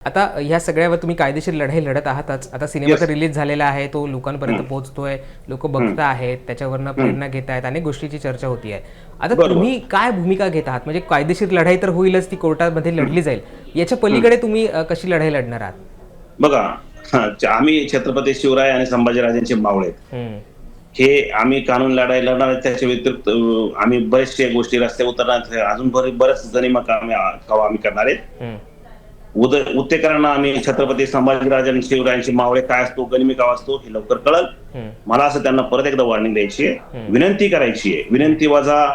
आता ह्या सगळ्यावर तुम्ही कायदेशीर लढाई लढत आहातच. आता सिनेमा तर रिलीज झालेला आहे, तो लोकांपर्यंत पोहोचतोय, लोक बघत आहेत, त्याच्यावरनं प्रेरणा घेत आहेत, अनेक गोष्टीची चर्चा होती आहे. आता बरोबर. तुम्ही काय भूमिका घेत आहात? म्हणजे कायदेशीर लढाई तर होईलच, ती कोर्टामध्ये लढली जाईल. याच्या पलीकडे तुम्ही कशी लढाई लढणार आहात? बघा, आम्ही छत्रपती शिवराय आणि संभाजीराजांचे मावळे आहेत. हं, हे आम्ही कानून लढाई लढणार आहेत. त्याच्या व्यतिरिक्त आम्ही बरेचशे गोष्टी रस्ते उतरणार, अजून बरेच गनिमत आम्ही करणार आहेत. हं, उत्तेकरांना आम्ही छत्रपती संभाजीराज आणि शिवरायांचे मावळे काय असतो, गनिमी काय असतो हे लवकर कळल. हं, मला असं त्यांना परत एकदा वॉर्निंग द्यायची आहे, हं. विनंती करायची आहे, विनंती वजा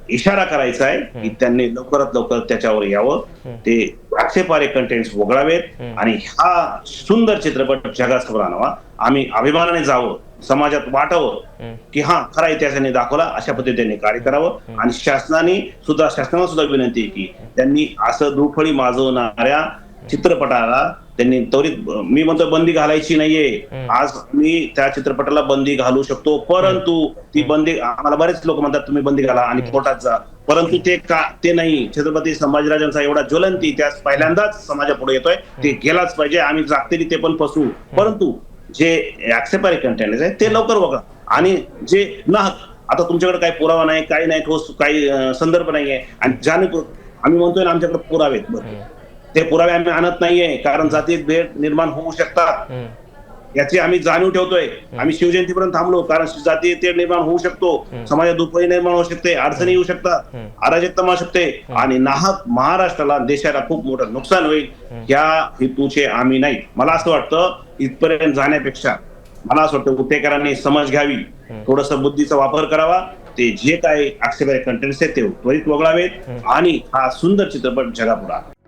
इशारा करायचा आहे की हं. त्यांनी लवकरात लवकर त्याच्यावर यावं, हं. ते आक्षेपार्ह कंटेंट्स वगळावेत हं. आणि हा सुंदर चित्रपट जगासमोर आणावा. आम्ही अभिमानाने जावं, समाजात वाटावं हं. की हा खरा इतिहासाने दाखवला, अशा पद्धतीने कार्य करावं. आणि शासनाला सुद्धा विनंती आहे की त्यांनी असं दुफळी माजवणाऱ्या चित्रपटाला त्यांनी त्वरित, मी म्हणतो बंदी घालायची नाहीये. आज मी त्या चित्रपटाला बंदी घालू शकतो, परंतु ती बंदी, आम्हाला बरेच लोक म्हणतात तुम्ही बंदी घाला आणि कोर्टात जा, परंतु ते नाही. छत्रपती संभाजीराजांचा एवढा ज्वलंत इतिहास पहिल्यांदाच समाजापुढे येतोय, ते गेलाच पाहिजे. आम्ही जागतिक ते पण फसवू, परंतु जे ऍक्सेप्टारी कंटेंट आहे ते लवकर बघा. आणि जे आता तुमच्याकडे काही पुरावा नाही, काही नाही, ठोस काही संदर्भ नाहीये, आणि आम्ही म्हणतोय ना आमच्याकडे पुरावे आहेत, ते पुरावे आम्ही आणत नाहीये, कारण जातीय भेद निर्माण होऊ शकतात याची आम्ही जाणीव ठेवतोय. आम्ही शिवजयंतीपर्यंत थांबलो, कारण जातीय तेढ निर्माण होऊ शकतो, समाजात दुफळी निर्माण होऊ शकते, अडचणी येऊ शकतात, अराजकता होऊ शकते, आणि नाहक महाराष्ट्राला, देशाला खूप मोठं नुकसान होईल, या हेतूचे आम्ही नाही. मला असं वाटतं इथपर्यंत जाण्यापेक्षा मला असं वाटतं उत्तेकरांनी समज घ्यावी, थोडस बुद्धीचा वापर करावा, ते जे काही आक्षेपार्ह कंटेंट्स आहेत ते त्वरित वगळावेत आणि हा सुंदर चित्रपट जगापुढे